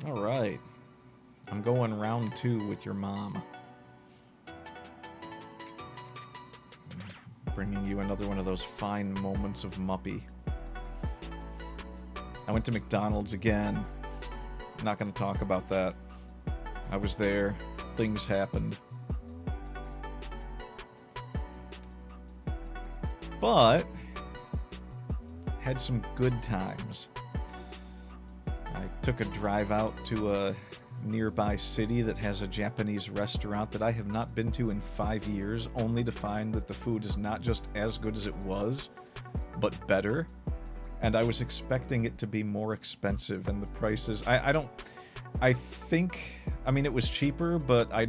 Alright. I'm going round 2 with your mom. Bringing you another one of those fine moments of Muppy. I went to McDonald's again. Not going to talk about that. I was there. Things happened. But had some good times. I took a drive out to a nearby city that has a Japanese restaurant that I have not been to in 5 years, only to find that the food is not just as good as it was, but better. And I was expecting it to be more expensive, and the prices... I mean, it was cheaper, but I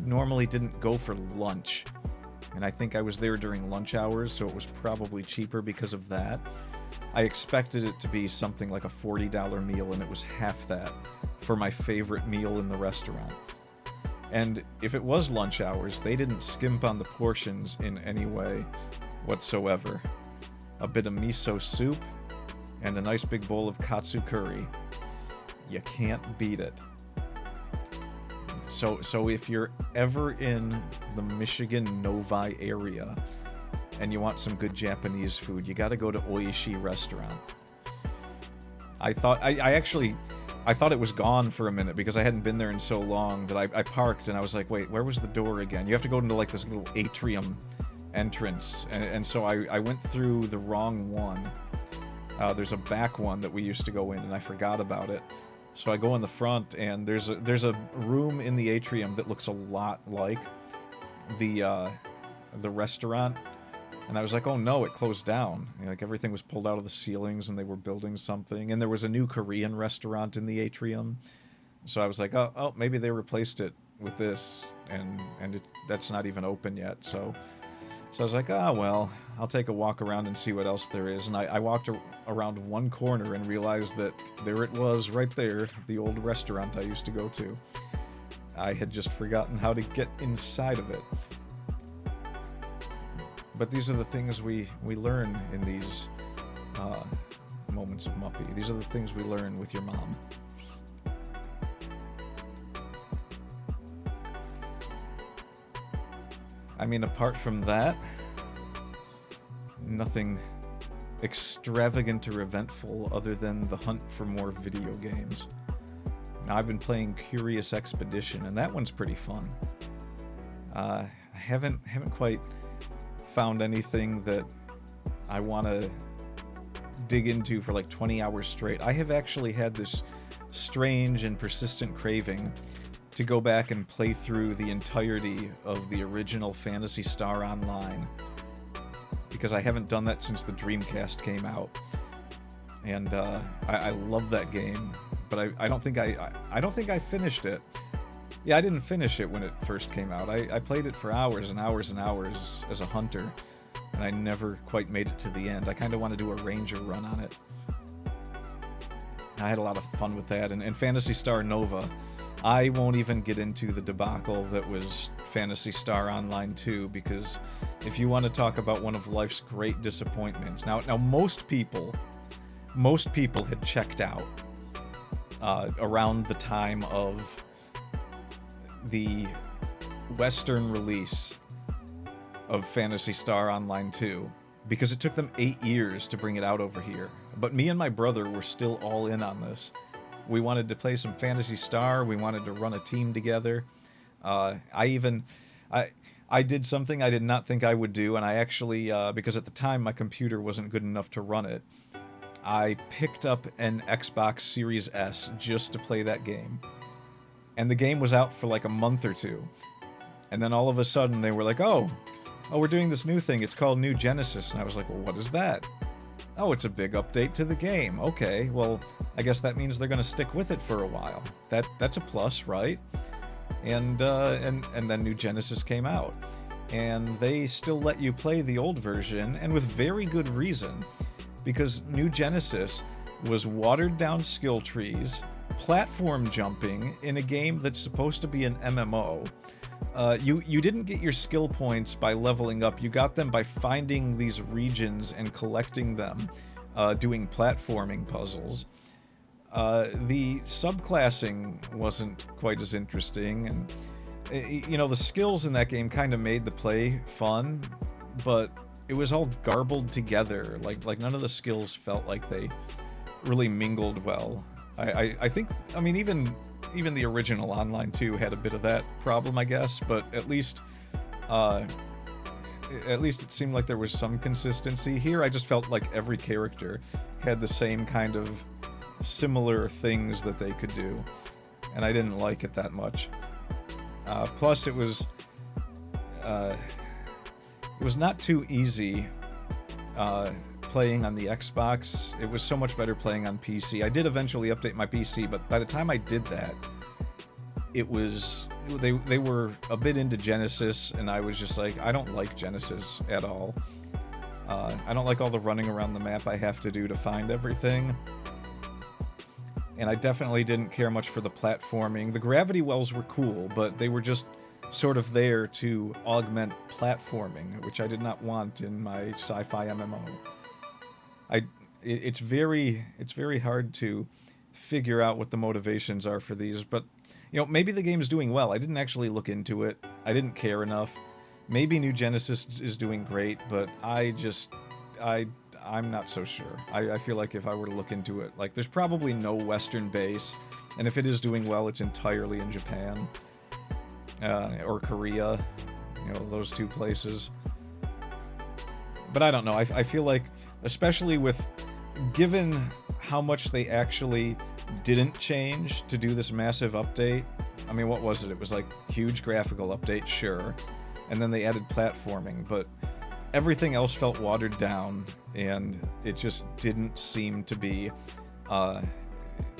normally didn't go for lunch. And I think I was there during lunch hours, so it was probably cheaper because of that. I expected it to be something like a $40 meal, and it was half that for my favorite meal in the restaurant. And if it was lunch hours, they didn't skimp on the portions in any way whatsoever. A bit of miso soup, and a nice big bowl of katsu curry. You can't beat it. So if you're ever in the Michigan Novi area and you want some good Japanese food, you gotta go to Oishi Restaurant. I thought it was gone for a minute because I hadn't been there in so long that I parked and I was like, wait, where was the door again? You have to go into like this little atrium entrance, and so I went through the wrong one. There's a back one that we used to go in and I forgot about it. So I go in the front, and there's a room in the atrium that looks a lot like the restaurant, and I was like, oh no, it closed down. Like everything was pulled out of the ceilings, and they were building something, and there was a new Korean restaurant in the atrium. So I was like, oh maybe they replaced it with this, and that's not even open yet. So I was like, well, I'll take a walk around and see what else there is. And I walked around one corner and realized that there it was right there, the old restaurant I used to go to. I had just forgotten how to get inside of it. But these are the things we learn in these moments of Muppy. These are the things we learn with your mom. I mean, apart from that, nothing extravagant or eventful other than the hunt for more video games. Now, I've been playing Curious Expedition, and that one's pretty fun. I haven't quite found anything that I want to dig into for like 20 hours straight. I have actually had this strange and persistent craving to go back and play through the entirety of the original Phantasy Star Online, because I haven't done that since the Dreamcast came out, and I love that game, but I don't think I finished it. Yeah, I didn't finish it when it first came out. I played it for hours and hours and hours as a hunter, and I never quite made it to the end. I kind of want to do a Ranger run on it. I had a lot of fun with that, and Phantasy Star Nova. I won't even get into the debacle that was Phantasy Star Online 2, because if you want to talk about one of life's great disappointments... Now most people had checked out around the time of the Western release of Phantasy Star Online 2, because it took them 8 years to bring it out over here. But me and my brother were still all in on this. We wanted to play some Phantasy Star. We wanted to run a team together. I did something I did not think I would do, and I actually, because at the time my computer wasn't good enough to run it, I picked up an Xbox Series S just to play that game. And the game was out for like a month or two. And then all of a sudden they were like, oh, we're doing this new thing. It's called New Genesis. And I was like, well, what is that? Oh, it's a big update to the game. Okay, well, I guess that means they're going to stick with it for a while. That's a plus, right? And then New Genesis came out. And they still let you play the old version, and with very good reason, because New Genesis was watered-down skill trees, platform jumping in a game that's supposed to be an MMO. You didn't get your skill points by leveling up. You got them by finding these regions and collecting them, doing platforming puzzles. The subclassing wasn't quite as interesting, and the skills in that game kind of made the play fun, but it was all garbled together. Like none of the skills felt like they really mingled well. I think, I mean, even the original Online 2 had a bit of that problem, I guess, but at least it seemed like there was some consistency. Here I just felt like every character had the same kind of similar things that they could do, and I didn't like it that much. Plus it was not too easy playing on the Xbox. It was so much better playing on PC. I did eventually update my PC, but by the time I did that, they were a bit into Genesis, and I was just like, I don't like Genesis at all. I don't like all the running around the map I have to do to find everything. And I definitely didn't care much for the platforming. The gravity wells were cool, but they were just sort of there to augment platforming, which I did not want in my sci-fi MMO. It's very hard to figure out what the motivations are for these, but maybe the game's doing well. I didn't actually look into it. I didn't care enough. Maybe New Genesis is doing great, but I'm not so sure. I feel like if I were to look into it, like, there's probably no Western base, and if it is doing well, it's entirely in Japan or Korea, those two places. But I don't know. I feel like, especially given how much they actually didn't change to do this massive update. I mean, what was it? It was like huge graphical update, sure, and then they added platforming, but everything else felt watered down, and it just didn't seem to be.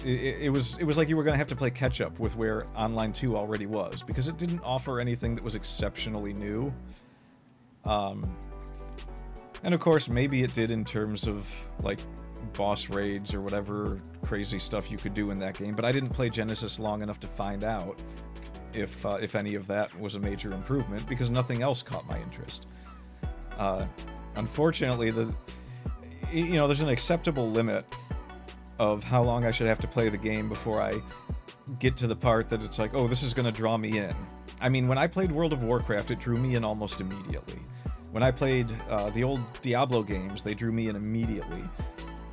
It was like you were gonna have to play catch up with where Online 2 already was, because it didn't offer anything that was exceptionally new. And of course, maybe it did in terms of like boss raids or whatever crazy stuff you could do in that game, but I didn't play Genesis long enough to find out if any of that was a major improvement, because nothing else caught my interest. Unfortunately, there's an acceptable limit of how long I should have to play the game before I get to the part that it's like, oh, this is going to draw me in. I mean, when I played World of Warcraft, it drew me in almost immediately. When I played the old Diablo games, they drew me in immediately.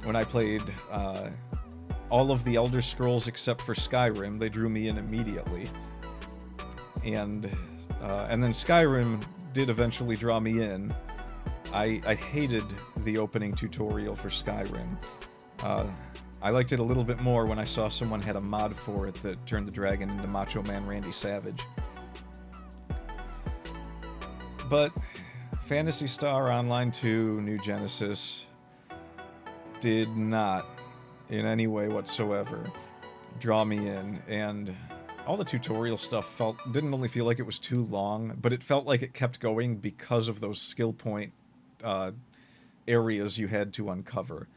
When I played all of the Elder Scrolls except for Skyrim, they drew me in immediately. And then Skyrim did eventually draw me in. I hated the opening tutorial for Skyrim. I liked it a little bit more when I saw someone had a mod for it that turned the dragon into Macho Man Randy Savage. But Phantasy Star Online 2 New Genesis did not, in any way whatsoever, draw me in, and all the tutorial stuff didn't only feel like it was too long, but it felt like it kept going because of those skill point areas you had to uncover.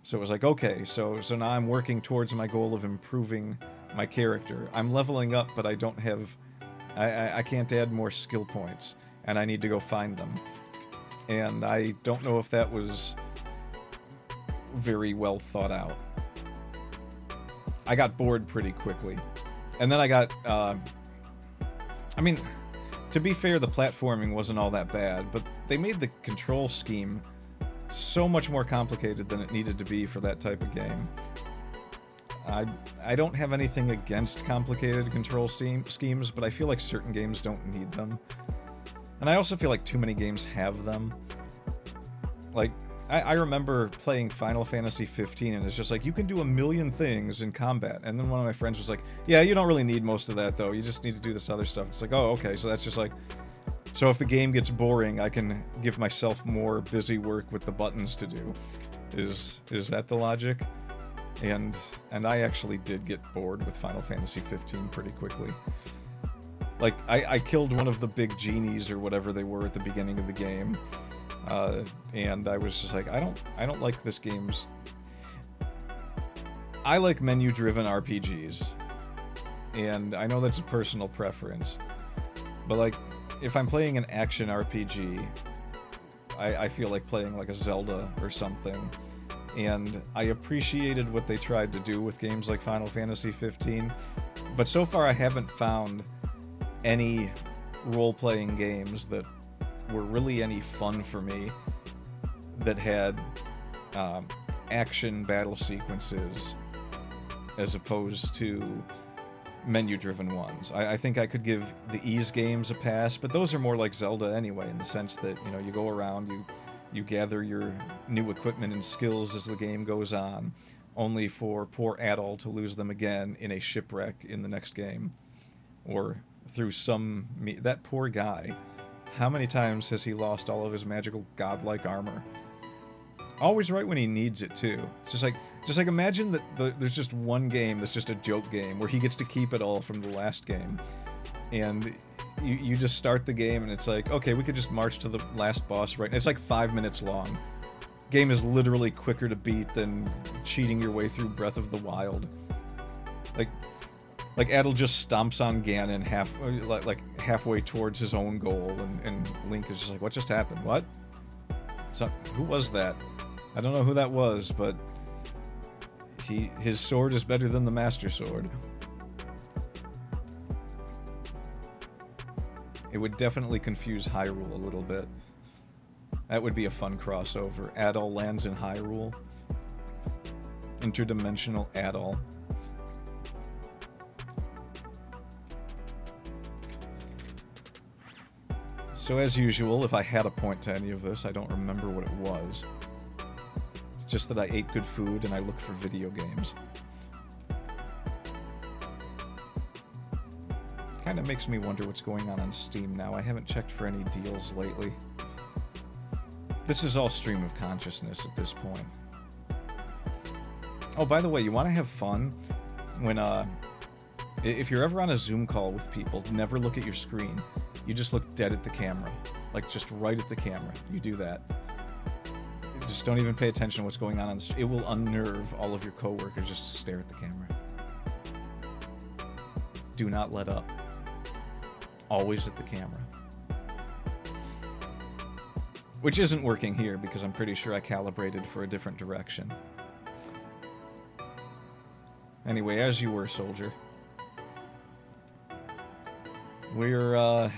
So it was like, okay, so now I'm working towards my goal of improving my character. I'm leveling up, but I don't have... I can't add more skill points, and I need to go find them. And I don't know if that was very well thought out. I got bored pretty quickly. And then I got... I mean, to be fair, the platforming wasn't all that bad, but they made the control scheme so much more complicated than it needed to be for that type of game. I don't have anything against complicated control schemes, but I feel like certain games don't need them. And I also feel like too many games have them. Like, I remember playing Final Fantasy 15, and it's just like, you can do a million things in combat. And then one of my friends was like, yeah, you don't really need most of that, though. You just need to do this other stuff. It's like, oh, okay, so that's just like... So if the game gets boring, I can give myself more busy work with the buttons to do. Is that the logic? And I actually did get bored with Final Fantasy 15 pretty quickly. Like, I killed one of the big genies or whatever they were at the beginning of the game. And I was just like, I don't like this game's... I like menu-driven RPGs. And I know that's a personal preference. But like, if I'm playing an action RPG, I feel like playing like a Zelda or something. and I appreciated what they tried to do with games like Final Fantasy 15, but so far I haven't found any role-playing games that were really any fun for me that had action battle sequences as opposed to menu-driven ones. I think I could give the Ys games a pass, but those are more like Zelda anyway, in the sense that, you know, you go around, you gather your new equipment and skills as the game goes on, only for poor Adol to lose them again in a shipwreck in the next game. Or through that poor guy. How many times has he lost all of his magical godlike armor? Always right when he needs it, too. It's just like imagine that there's just one game that's just a joke game where he gets to keep it all from the last game. And you just start the game and it's like, okay, we could just march to the last boss right. And it's like 5 minutes long. Game is literally quicker to beat than cheating your way through Breath of the Wild. Like Adol just stomps on Ganon halfway towards his own goal, and Link is just like, what just happened? What? So, who was that? I don't know who that was, but his sword is better than the Master Sword. It would definitely confuse Hyrule a little bit. That would be a fun crossover. Adol lands in Hyrule. Interdimensional Adol. So as usual, if I had a point to any of this, I don't remember what it was. It's just that I ate good food and I look for video games. Kinda makes me wonder what's going on Steam now. I haven't checked for any deals lately. This is all stream of consciousness at this point. Oh, by the way, you want to have fun when, if you're ever on a Zoom call with people, never look at your screen. You just look dead at the camera. Like, just right at the camera. You do that. Just don't even pay attention to what's going on the street. It will unnerve all of your coworkers just to stare at the camera. Do not let up. Always at the camera. Which isn't working here, because I'm pretty sure I calibrated for a different direction. Anyway, as you were, soldier. We're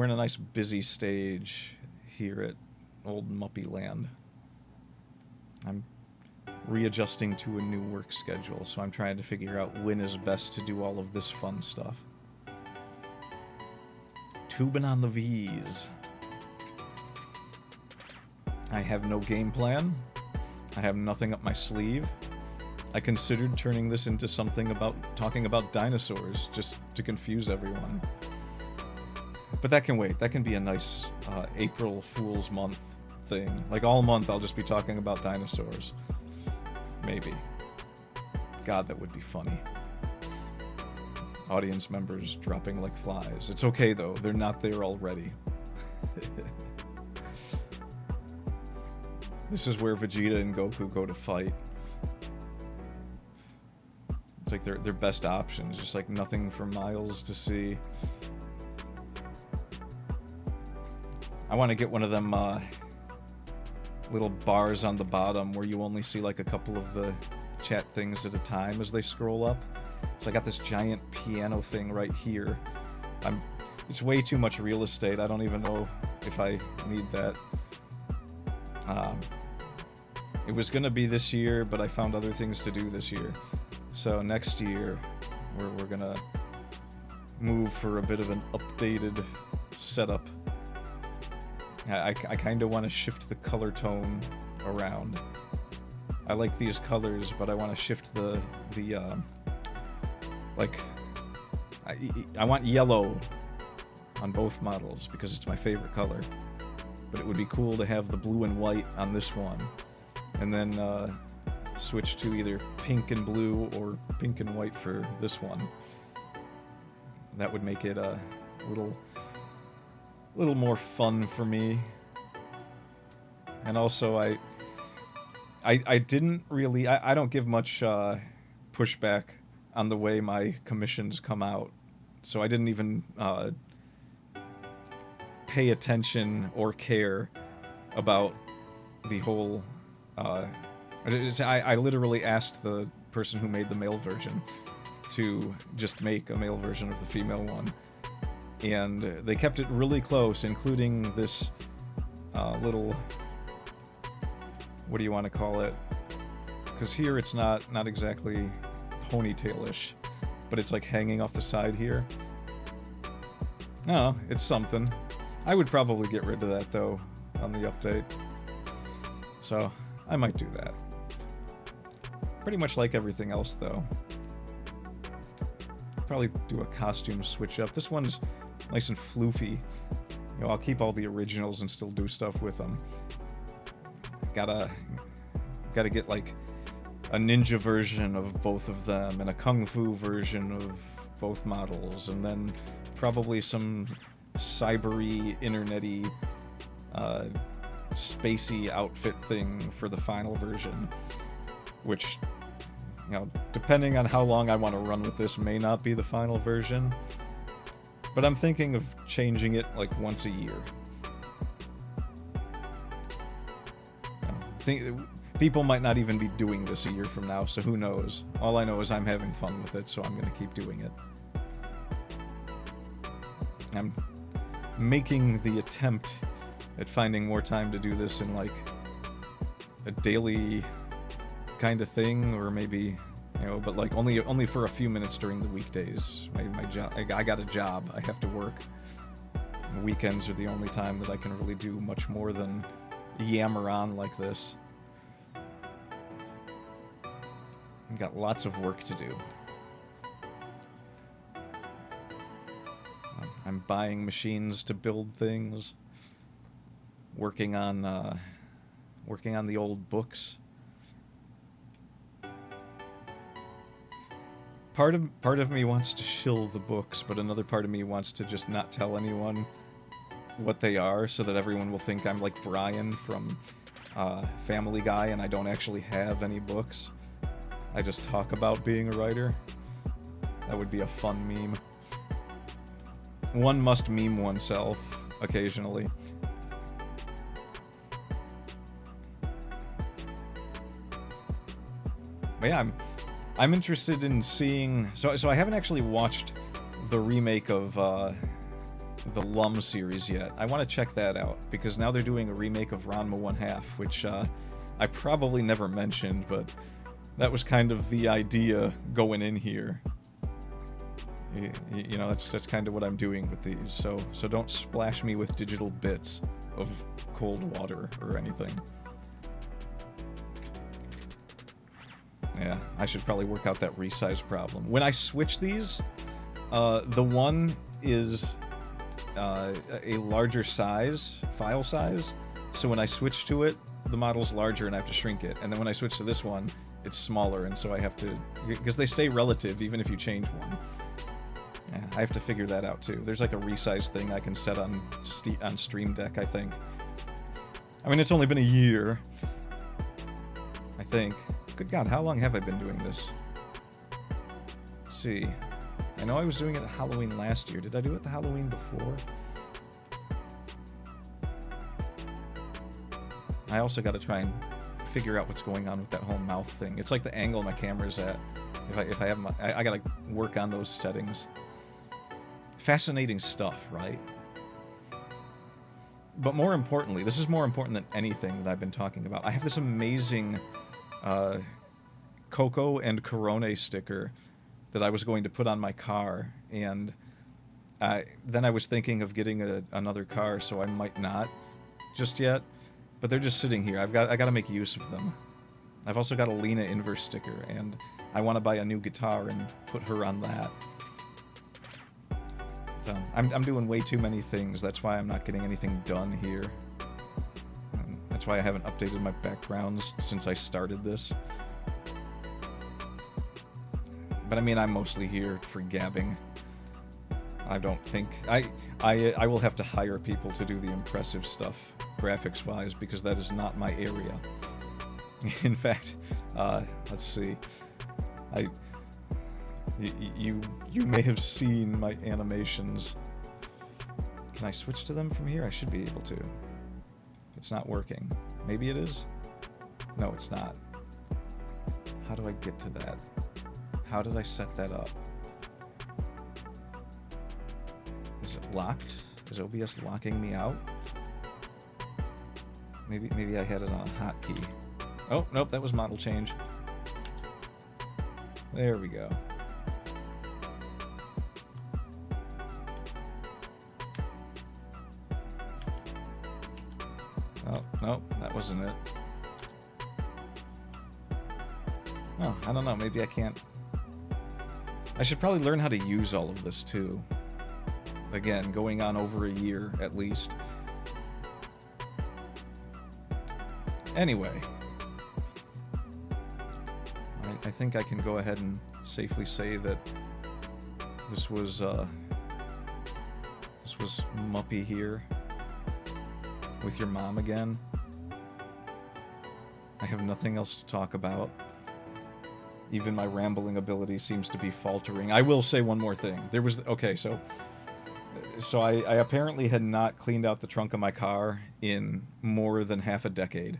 in a nice busy stage here at Old Muppy Land. I'm readjusting to a new work schedule, so I'm trying to figure out when is best to do all of this fun stuff. Tubing on the V's. I have no game plan. I have nothing up my sleeve. I considered turning this into something about talking about dinosaurs, just to confuse everyone. But that can wait. That can be a nice April Fool's Month thing. Like, all month I'll just be talking about dinosaurs. Maybe. God, that would be funny. Audience members dropping like flies. It's okay, though. They're not there already. This is where Vegeta and Goku go to fight. It's like their best options. Just like nothing for miles to see. I want to get one of them little bars on the bottom where you only see like a couple of the chat things at a time as they scroll up. So I got this giant piano thing right here. It's way too much real estate. I don't even know if I need that. It was gonna be this year, but I found other things to do this year. So next year, we're gonna move for a bit of an updated setup. I kind of want to shift the color tone around. I like these colors, but I want to shift the like, I want yellow on both models because it's my favorite color. But it would be cool to have the blue and white on this one, and then switch to either pink and blue or pink and white for this one. That would make it a little more fun for me. And also I didn't really I don't give much pushback on the way my commissions come out, so I didn't even pay attention or care about the whole... I literally asked the person who made the male version to just make a male version of the female one. And they kept it really close, including this little... What do you want to call it? Because here it's not exactly ponytailish, but it's like hanging off the side here. No, it's something. I would probably get rid of that though on the update. So I might do that. Pretty much like everything else though. Probably do a costume switch up. This one's nice and floofy. You know, I'll keep all the originals and still do stuff with them. Gotta get like a ninja version of both of them and a kung fu version of both models, and then probably some cybery, internety, spacey outfit thing for the final version, which, you know, depending on how long I want to run with this, may not be the final version, but I'm thinking of changing it like once a year. People might not even be doing this a year from now, so who knows? All I know is I'm having fun with it, so I'm going to keep doing it. I'm making the attempt at finding more time to do this in like a daily kind of thing, or maybe, you know, but like only for a few minutes during the weekdays. My job, I got a job, I have to work. The weekends are the only time that I can really do much more than yammer on like this. I've got lots of work to do. I'm buying machines to build things. Working on the old books. Part of me wants to shill the books, but another part of me wants to just not tell anyone what they are, so that everyone will think I'm like Brian from Family Guy, and I don't actually have any books. I just talk about being a writer. That would be a fun meme. One must meme oneself occasionally. But yeah, I'm interested in seeing... So I haven't actually watched the remake of the Lum series yet. I want to check that out, because now they're doing a remake of Ranma 1/2, which I probably never mentioned, but that was kind of the idea going in here. You know, that's kind of what I'm doing with these, so don't splash me with digital bits of cold water or anything. Yeah, I should probably work out that resize problem. When I switch these, the one is a larger size, file size, so when I switch to it, the model's larger and I have to shrink it, and then when I switch to this one, it's smaller, and so I have to... Because they stay relative even if you change one. Yeah, I have to figure that out too. There's like a resize thing I can set on Stream Deck, I think. I mean, it's only been a year, I think. Good God, how long have I been doing this? Let's see. I know I was doing it at Halloween last year. Did I do it the Halloween before? I also got to try and figure out what's going on with that whole mouth thing. It's like the angle my camera's at. If I have my... I got to work on those settings. Fascinating stuff, right? But more importantly, this is more important than anything that I've been talking about. I have this amazing Coco and Corone sticker that I was going to put on my car, and then I was thinking of getting another car, so I might not just yet. But they're just sitting here. I got to make use of them. I've also got a Lena Inverse sticker, and I want to buy a new guitar and put her on that. So I'm doing way too many things. That's why I'm not getting anything done here. And that's why I haven't updated my backgrounds since I started this. But I mean, I'm mostly here for gabbing. I don't think... I will have to hire people to do the impressive stuff, graphics-wise, because that is not my area. In fact, let's see. You may have seen my animations. Can I switch to them from here? I should be able to. It's not working. Maybe it is? No, it's not. How do I get to that? How did I set that up? Is it locked? Is OBS locking me out? Maybe I had it on a hotkey. Oh, nope, that was model change. There we go. Oh, nope, that wasn't it. Oh, I don't know, maybe I can't. I should probably learn how to use all of this too. Again, going on over a year at least. Anyway, I think I can go ahead and safely say that this was Muppy here with your mom again. I have nothing else to talk about. Even my rambling ability seems to be faltering. I will say one more thing. There was... Okay, so I apparently had not cleaned out the trunk of my car in more than half a decade.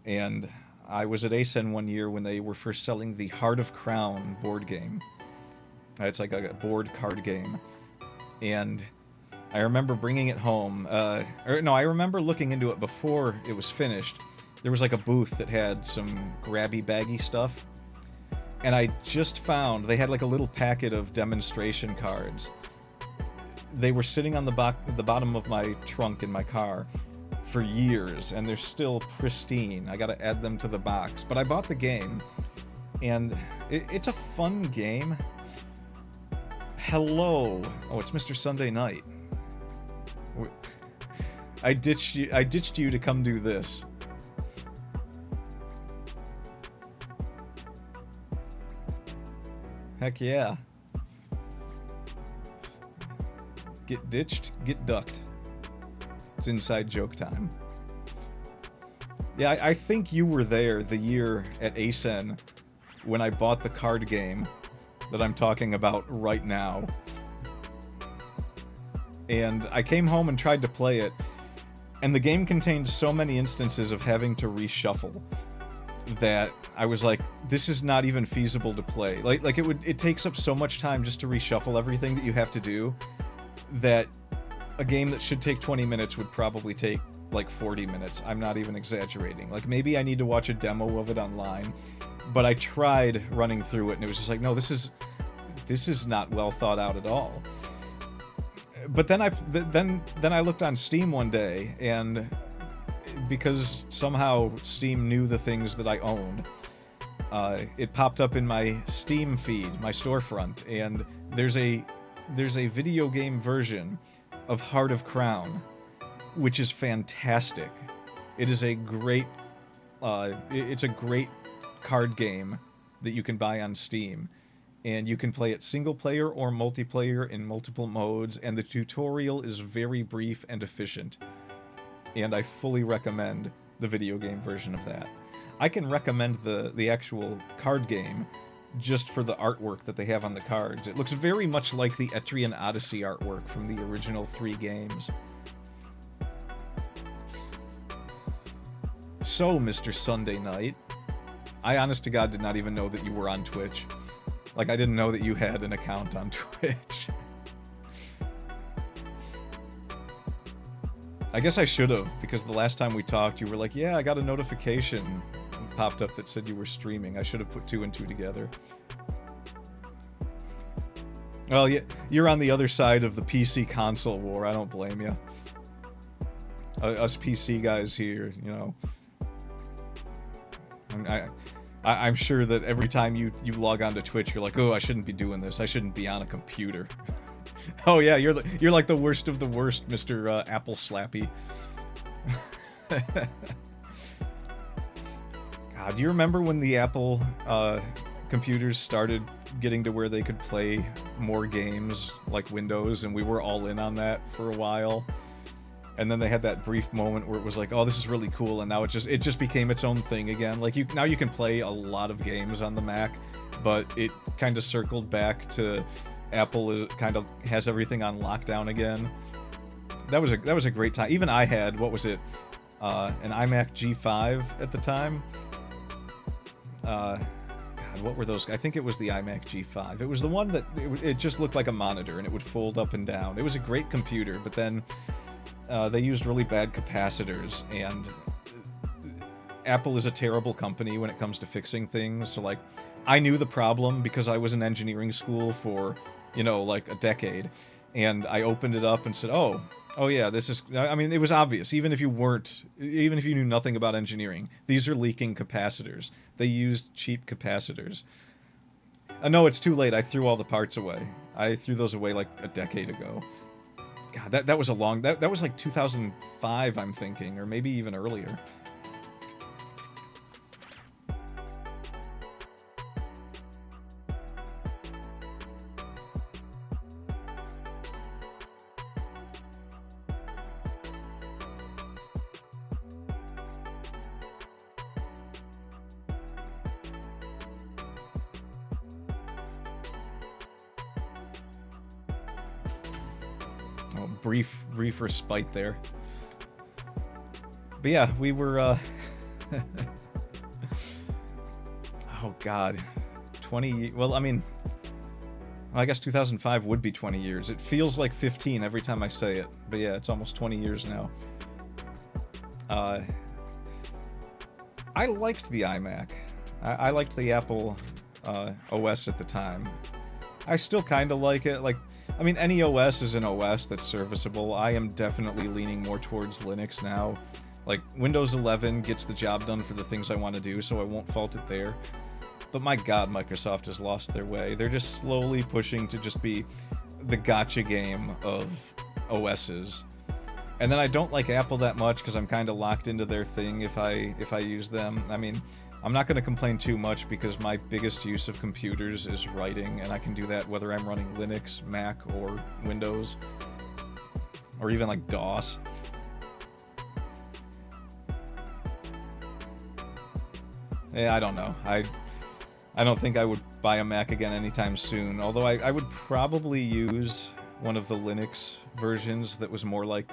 And I was at ASEN one year when they were first selling the Heart of Crown board game. It's like a board card game. And I remember bringing it home. I remember looking into it before it was finished. There was like a booth that had some grabby baggy stuff. And I just found they had like a little packet of demonstration cards. They were sitting on the bottom of my trunk in my car for years, and they're still pristine. I gotta add them to the box. But I bought the game, and it's a fun game. Hello. Oh, it's Mr. Sunday Night. I ditched you to come do this. Heck yeah. Get ditched, get ducked. It's inside joke time. Yeah, I think you were there the year at ASEN when I bought the card game that I'm talking about right now. And I came home and tried to play it, and the game contained so many instances of having to reshuffle that I was like, this is not even feasible to play. Like it takes up so much time just to reshuffle everything that you have to do, that a game that should take 20 minutes would probably take like 40 minutes. I'm not even exaggerating. Like, maybe I need to watch a demo of it online, but I tried running through it and it was just like, no, this is not well thought out at all. But then I looked on Steam one day, and because somehow Steam knew the things that I owned, it popped up in my Steam feed, my storefront, and there's a video game version of Heart of Crown, which is fantastic. It is a great it's a great card game that you can buy on Steam, and you can play it single player or multiplayer in multiple modes, and the tutorial is very brief and efficient. And I fully recommend the video game version of that. I can recommend the actual card game just for the artwork that they have on the cards. It looks very much like the Etrian Odyssey artwork from the original 3 games. So, Mr. Sunday Night, I honest to God did not even know that you were on Twitch. Like, I didn't know that you had an account on Twitch. I guess I should have, because the last time we talked, you were like, yeah, I got a notification popped up that said you were streaming. I should have put 2 and 2 together. Well, yeah, you're on the other side of the PC console war. I don't blame you. Us PC guys here, you know. I'm sure that every time you log on to Twitch, you're like, oh, I shouldn't be doing this. I shouldn't be on a computer. Oh yeah, you're like the worst of the worst, Mr. Apple Slappy. God, do you remember when the Apple computers started getting to where they could play more games like Windows, and we were all in on that for a while? And then they had that brief moment where it was like, oh, this is really cool, and now it just became its own thing again. Like, now you can play a lot of games on the Mac, but it kind of circled back to Apple kind of has everything on lockdown again. That was a great time. Even I had, what was it, an iMac G5 at the time. God, what were those? I think it was the iMac G5. It was the one that it just looked like a monitor and it would fold up and down. It was a great computer, but then they used really bad capacitors, and Apple is a terrible company when it comes to fixing things. So, like, I knew the problem because I was in engineering school for, you know, like a decade, and I opened it up and said, oh yeah, this is, I mean, it was obvious, even if you knew nothing about engineering, these are leaking capacitors. They used cheap capacitors. No, it's too late. I threw all the parts away. I threw those away like a decade ago. God, that was a long, that was like 2005, I'm thinking, or maybe even earlier. Oh, brief respite there. But yeah, we were, oh god, 20, well, I mean, I guess 2005 would be 20 years. It feels like 15 every time I say it, but yeah, it's almost 20 years now. I liked the iMac. I liked the Apple OS at the time. I still kind of like it. Like, I mean, any OS is an OS that's serviceable. I am definitely leaning more towards Linux now. Like, Windows 11 gets the job done for the things I want to do, so I won't fault it there. But my god, Microsoft has lost their way. They're just slowly pushing to just be the gotcha game of OSs. And then I don't like Apple that much because I'm kind of locked into their thing if I use them. I mean, I'm not going to complain too much because my biggest use of computers is writing, and I can do that whether I'm running Linux, Mac, or Windows, or even like DOS. Yeah, I don't know. I don't think I would buy a Mac again anytime soon, although I would probably use one of the Linux versions that was more like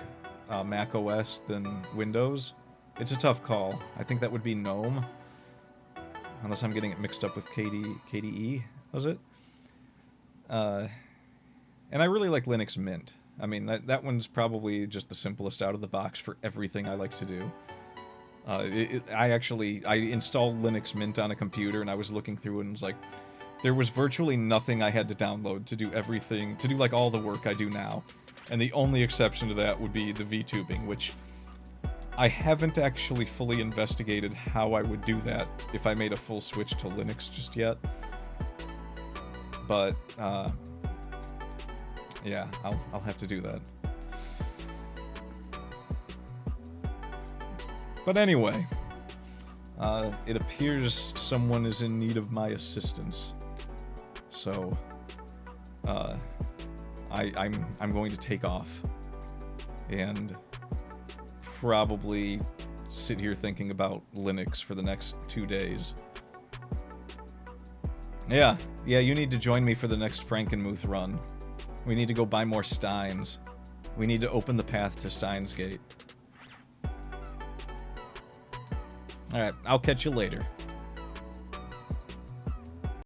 Mac OS than Windows. It's a tough call. I think that would be MoM. Unless I'm getting it mixed up with KDE, was it? And I really like Linux Mint. I mean, that one's probably just the simplest out of the box for everything I like to do. I installed Linux Mint on a computer, and I was looking through it, and it was like, there was virtually nothing I had to download to do everything, to do like all the work I do now. And the only exception to that would be the VTubing, which I haven't actually fully investigated how I would do that if I made a full switch to Linux just yet. But, yeah, I'll have to do that. But anyway, it appears someone is in need of my assistance. So, I'm going to take off and probably sit here thinking about Linux for the next 2 days. Yeah, you need to join me for the next Frankenmuth run. We need to go buy more Steins. We need to open the path to Steins Gate. Alright, I'll catch you later.